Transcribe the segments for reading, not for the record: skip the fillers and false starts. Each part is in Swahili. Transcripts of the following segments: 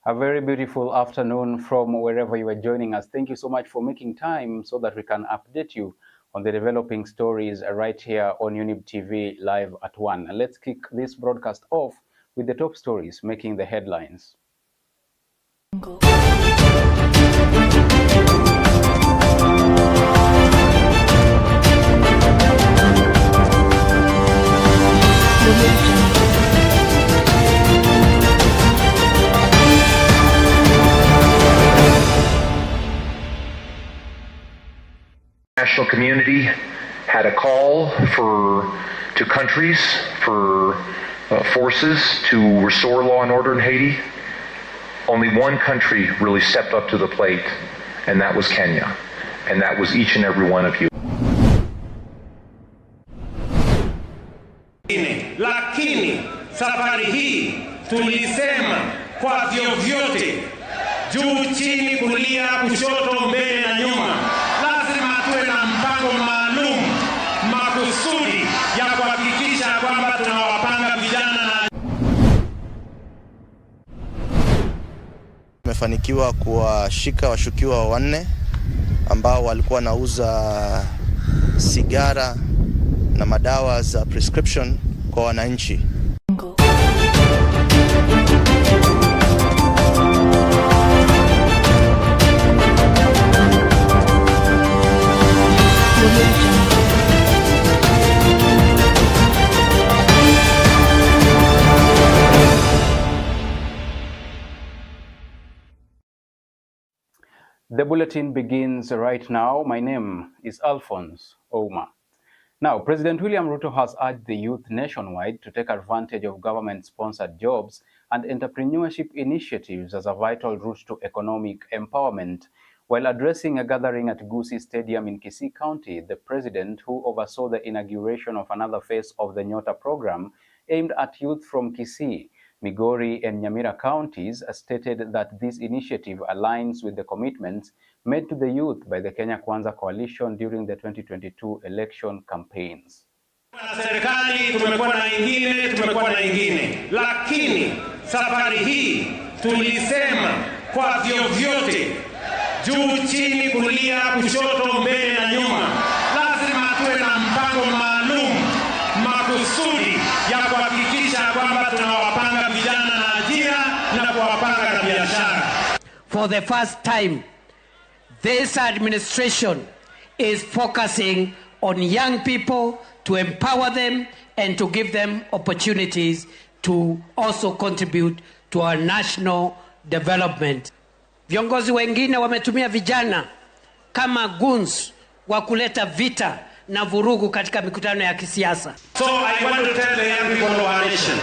A very beautiful afternoon from wherever you are joining us. Thank you so much for making time so that we can update you on the developing stories right here on Younib TV live at 1. And let's kick this broadcast off with the top stories making the headlines. International community had a call to countries for forces to restore law and order in Haiti. Only one country really stepped up to the plate, and that was Kenya. And that was each and every one of you. Lakini safari hii tulisema kwa vyovyote, juu chini, kulia, kushoto, mbele na nyuma, lazima tuwe na mpango maalum makusudi ya kuhakikisha kwamba tunawapanga vijana na tumefanikiwa kuwashika washukiwa 4 ambao walikuwa wanauza sigara na madawa za prescription kwa wananchi. The bulletin begins right now. My name is Alphonce, Ouma. Now, President William Ruto has urged the youth nationwide to take advantage of government-sponsored jobs and entrepreneurship initiatives as a vital route to economic empowerment. While addressing a gathering at Gusii Stadium in Kisii County, the president, who oversaw the inauguration of another phase of the Nyota program aimed at youth from Kisii, Migori and Nyamira counties, stated that this initiative aligns with the commitments made to the youth by the Kenya Kwanza coalition during the 2022 election campaigns. Serikali tumekuwa na ingine, lakini safari hii tulisema kwa vyovyote, juu chini, kulia, kushoto, mbele na nyuma, lazima tuwe na mpango maalum makusudi ya kuhakikisha kwamba tunawapanga vijana na ajira na kuwapanga na biashara. For the first time, this administration is focusing on young people to empower them and to give them opportunities to also contribute to our national development. Viongozi wengine wametumia vijana kama guns wa kuleta vita na vurugu katika mikutano ya kisiasa. So I want to tell the young people of our nation,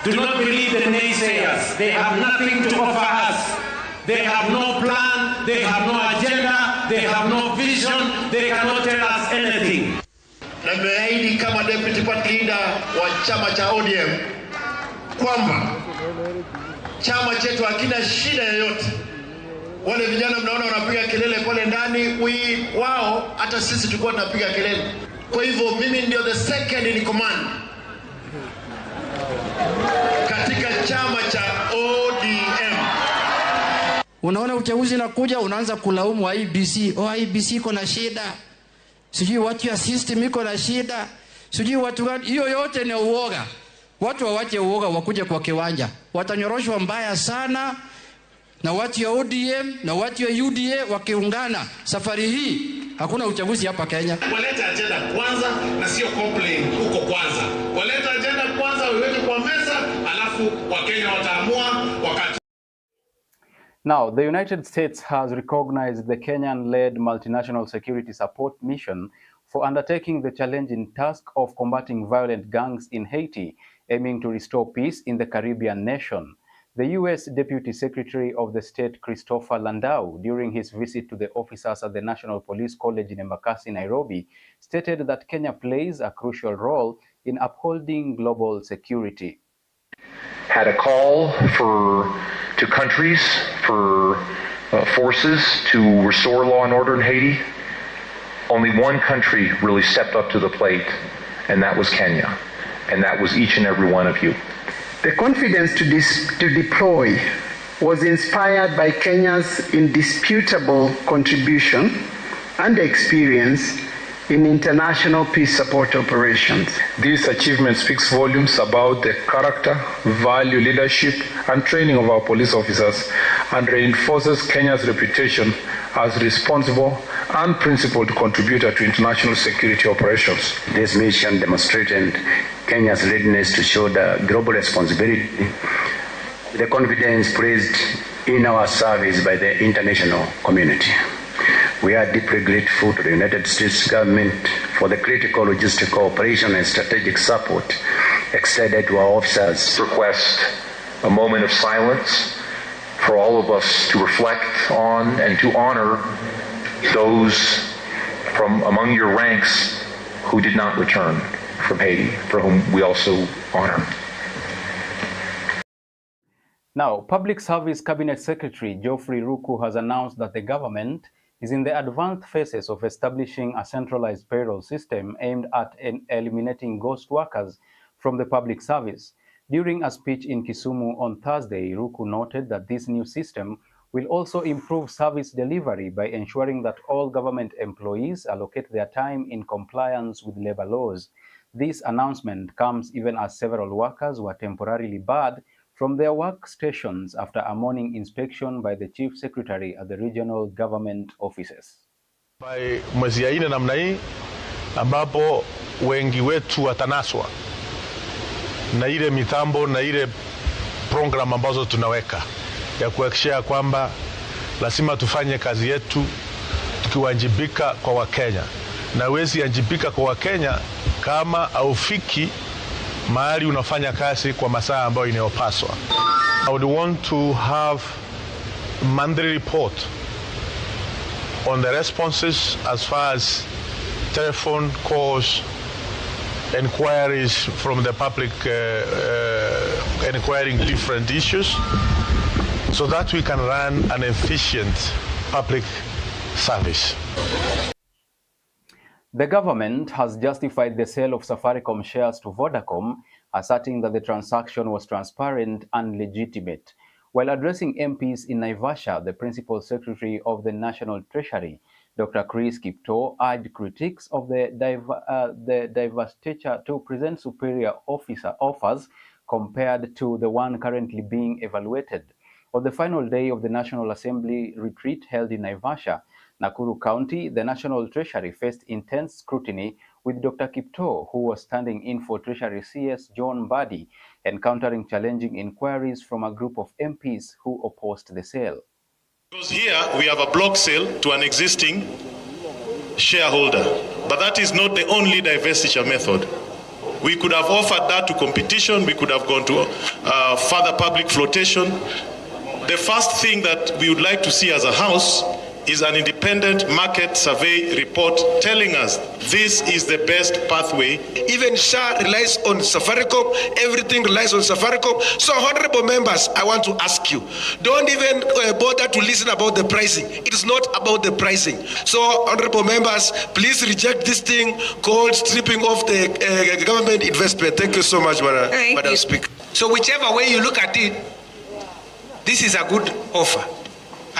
do not believe the naysayers. They have nothing to offer us. They have no plan, they have no agenda, they have no vision, they cannot tell us anything. Na nimeahidi kama deputy party leader wa chama cha ODM kwamba chama chetu hakina shida yoyote. Wale vijana mnaona wanapiga kelele pale ndani, wao hata sisi tulikuwa tunapiga kelele. Kwa hivyo mimi ndio the second in command katika chama cha ODM. Unaona uchaguzi unakuja, unaanza kulaumu IBC. IBC iko na shida. Sijui watu ya system iko na shida. Sijui watu gani. Hiyo yote ni uoga. Watu wawache uoga, wakuje kwa kiwanja. Watanyoroshwa mbaya sana. Na watu ya ODM na watu ya UDA wakiungana, safari hii hakuna uchaguzi hapa Kenya. Waleta agenda kwanza na sio complain huko kwanza. Waleta agenda kwanza, waweke kwa meza, alafu Wakenya wataamua wakati. Now, the United States has recognized the Kenyan-led multinational security support mission for undertaking the challenging task of combating violent gangs in Haiti, aiming to restore peace in the Caribbean nation. The U.S. Deputy Secretary of the State, Christopher Landau, during his visit to the officers at the National Police College in Embakasi, Nairobi, stated that Kenya plays a crucial role in upholding global security. Had a call to countries for forces to restore law and order in Haiti. Only one country really stepped up to the plate, and that was Kenya. And that was each and every one of you. The confidence to deploy was inspired by Kenya's indisputable contribution and experience in international peace support operations. This achievement speaks volumes about the character, value, leadership, and training of our police officers and reinforces Kenya's reputation as responsible and principled contributor to international security operations. This mission demonstrated Kenya's readiness to shoulder global responsibility, the confidence placed in our service by the international community. We are deeply grateful to the United States government for the critical logistical, operation and strategic support extended to our officers. Request a moment of silence for all of us to reflect on and to honor those from among your ranks who did not return from Haiti, for whom we also honor. Now, Public Service Cabinet Secretary Geoffrey Ruku has announced that the government is in the advanced phases of establishing a centralized payroll system aimed at eliminating ghost workers from the public service. During a speech in Kisumu on Thursday, Ruku noted that this new system will also improve service delivery by ensuring that all government employees allocate their time in compliance with labor laws. This announcement comes even as several workers were temporarily barred from their workstations after a morning inspection by the Chief Secretary at the regional government offices. By mwezi ya 4 namna hii ambapo wengi wetu watanaswa na ile mitambo na ile program ambazo tunaweka ya kuhakikisha kwamba lazima tufanye kazi yetu tukiwajibika kwa Wakenya, na huwezi wajibika kwa Wakenya kama haufiki mahali unafanya kazi kwa masaa ambayo inayopaswa. I would want to have monthly report on the responses as far as telephone calls, inquiries from the public inquiring different issues, so that we can run an efficient public service. The government has justified the sale of Safaricom shares to Vodacom, asserting that the transaction was transparent and legitimate. While addressing MPs in Naivasha, the Principal Secretary of the National Treasury, Dr. Chris Kipto, urged critics of the divestiture to present superior offers compared to the one currently being evaluated. On the final day of the National Assembly retreat held in Naivasha, Nakuru County, the National Treasury faced intense scrutiny, with Dr. Kipto, who was standing in for Treasury CS John Mbadi, encountering challenging inquiries from a group of MPs who opposed the sale. Because here we have a block sale to an existing shareholder, but that is not the only divestiture method. We could have offered that to competition, we could have gone to further public flotation. The first thing that we would like to see as a house is an independent market survey report telling us this is the best pathway. Even SHA relies on Safaricom, everything relies on Safaricom. So honorable members, I want to ask you, don't even bother to listen about the pricing. It is not about the pricing. So honorable members, please reject this thing called stripping off the government investment. Thank you so much, Madam Speaker. So whichever way you look at it, this is a good offer.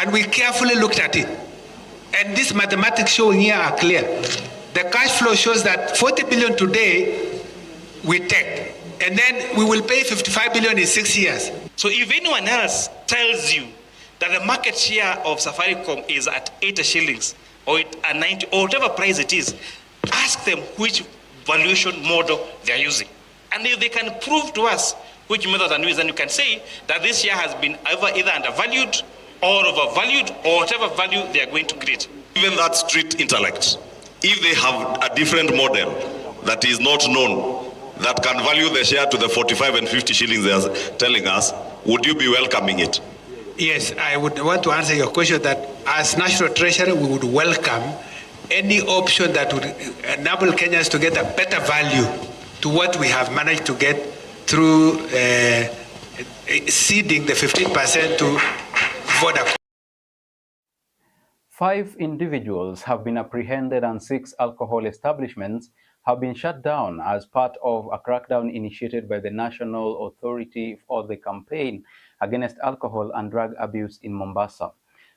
And we carefully looked at it. And these mathematics showing here are clear. The cash flow shows that 40 billion today we take. And then we will pay 55 billion in 6 years. So if anyone else tells you that the market share of Safaricom is at 80 shillings or at 90 or whatever price it is, ask them which valuation model they're using. And if they can prove to us which method they're using, then you can say that this share has been either undervalued or overvalued, or whatever value they are going to create. Even that street intellect, if they have a different model that is not known, that can value the share to the 45 and 50 shillings they are telling us, would you be welcoming it? Yes, I would want to answer your question that as National Treasury, we would welcome any option that would enable Kenyans to get a better value to what we have managed to get through ceding the 15% to Vodacom. 5 individuals have been apprehended and 6 alcohol establishments have been shut down as part of a crackdown initiated by the National Authority for the Campaign Against Alcohol and Drug Abuse in Mombasa.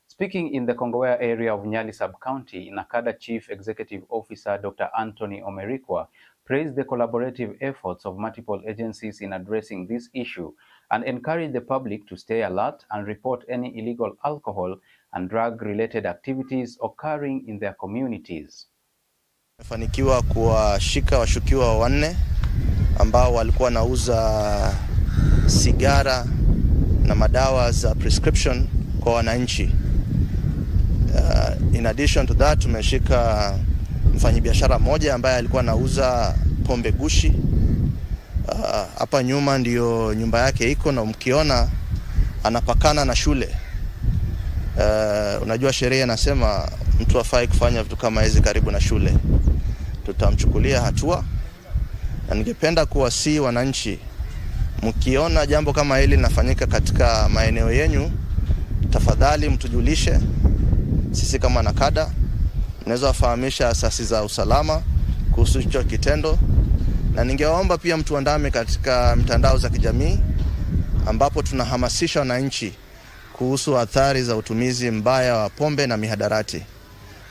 Speaking in the Kongowea area of Nyali Sub-County, NACADA Chief Executive Officer Dr. Anthony Omerikwa praised the collaborative efforts of multiple agencies in addressing this issue and encouraged the public to stay alert and report any illegal alcohol and drug-related activities occurring in their communities. Tumefanikiwa kuwashika washukiwa 4 ambao walikuwa wanauza sigara na madawa za prescription kwa wananchi. In addition to that, tumeshika mfanyabiashara mmoja ambaye alikuwa anauza pombe gushi. Hapa nyuma ndio nyumba yake iko, na mkiona anapakana na shule. Unajua sheria inasema mtu afai kufanya vitu kama hizi karibu na shule. Tutamchukulia hatua, na ningependa kuwasihi wananchi, mkiona jambo kama hili linafanyika katika maeneo yenu, tafadhali mtujulishe. Sisi kama NACADA tunaweza wafahamisha asasi za usalama kuhusu hicho kitendo, na ningewaomba pia mtuandame katika mitandao za kijamii ambapo tunahamasisha wananchi kuhusu athari za utumizi mbaya wa pombe na mihadarati.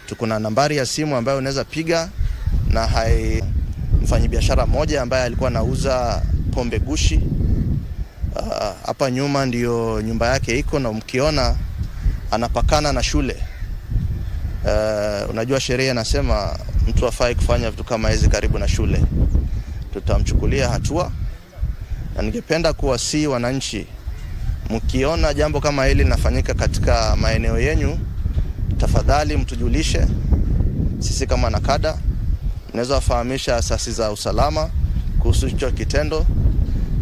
Tuko na nambari ya simu ambayo unaweza piga, na mfanyabiashara mmoja ambaye alikuwa anauza pombe gushi. Hapa nyuma ndio nyumba yake iko, na mkiona anapakana na shule. Unajua sheria inasema mtu afai kufanya vitu kama hizi karibu na shule. Tutamchukulia hatua, na ningependa kuwasihi wananchi, mkiona jambo kama hili linafanyika katika maeneo yenu, tafadhali mtujulishe. Sisi kama NACADA tunaweza wafahamisha asasi za usalama kuhusu hicho kitendo,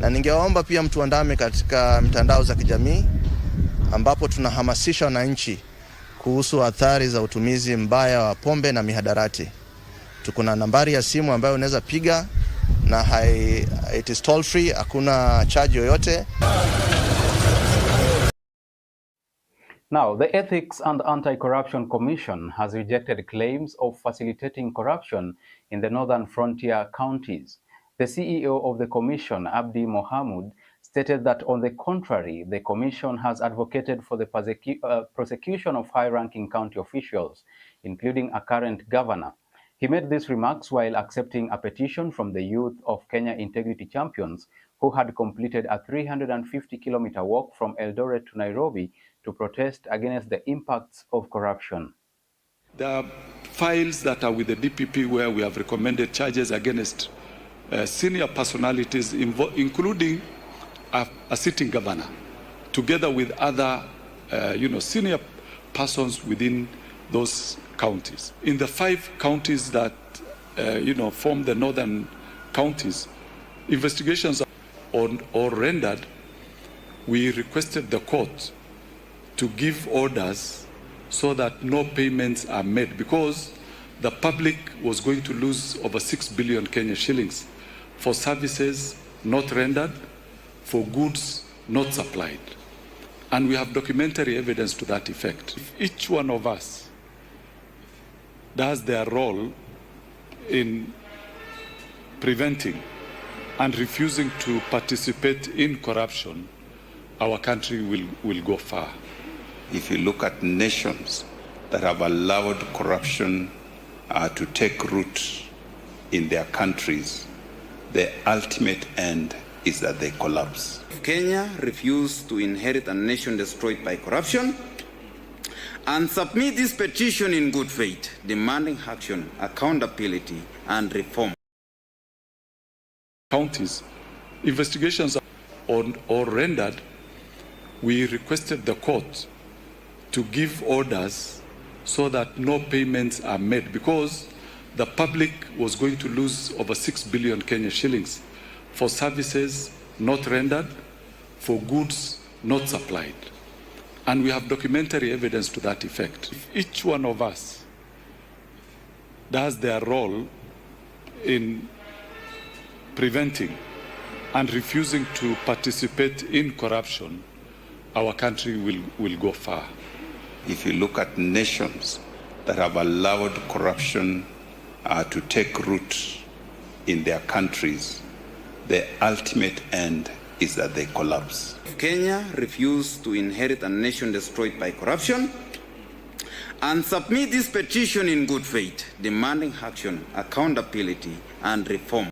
na ningewaomba pia mtuandame katika mitandao za kijamii ambapo tunahamasisha wananchi kuhusu athari za utumizi mbaya wa pombe na mihadarati. Tuko na nambari ya simu ambayo unaweza piga, na it is toll free, hakuna charge yoyote. Now, the Ethics and Anti-Corruption Commission has rejected claims of facilitating corruption in the northern frontier counties. The CEO of the commission, Abdi Mohamud, stated that on the contrary, the commission has advocated for the prosecution of high-ranking county officials, including a current governor. He made these remarks while accepting a petition from the youth of Kenya Integrity Champions, who had completed a 350-kilometer walk from Eldoret to Nairobi to protest against the impacts of corruption. There are files that are with the DPP where we have recommended charges against senior personalities, including a sitting governor, together with other senior persons within those counties. In the 5 counties that form the northern counties, investigations or rendered, we requested the court to give orders so that no payments are made, because the public was going to lose over 6 billion Kenya shillings for services not rendered, for goods not supplied. And we have documentary evidence to that effect. If each one of us does their role in preventing and refusing to participate in corruption, our country will go far. If you look at nations that have allowed corruption to take root in their countries, the ultimate end is that they collapse. Kenya refused to inherit a nation destroyed by corruption and submit this petition in good faith, demanding action, accountability, and reform. Counties, investigations or rendered, we requested the court to give orders so that no payments are made, because the public was going to lose over 6 billion Kenya shillings for services not rendered, for goods not supplied. And we have documentary evidence to that effect. If each one of us does their role in preventing and refusing to participate in corruption, our country will go far. If you look at nations that have allowed corruption to take root in their countries, the ultimate end is that they collapse. Kenya refused to inherit a nation destroyed by corruption and submit this petition in good faith, demanding action, accountability, and reform.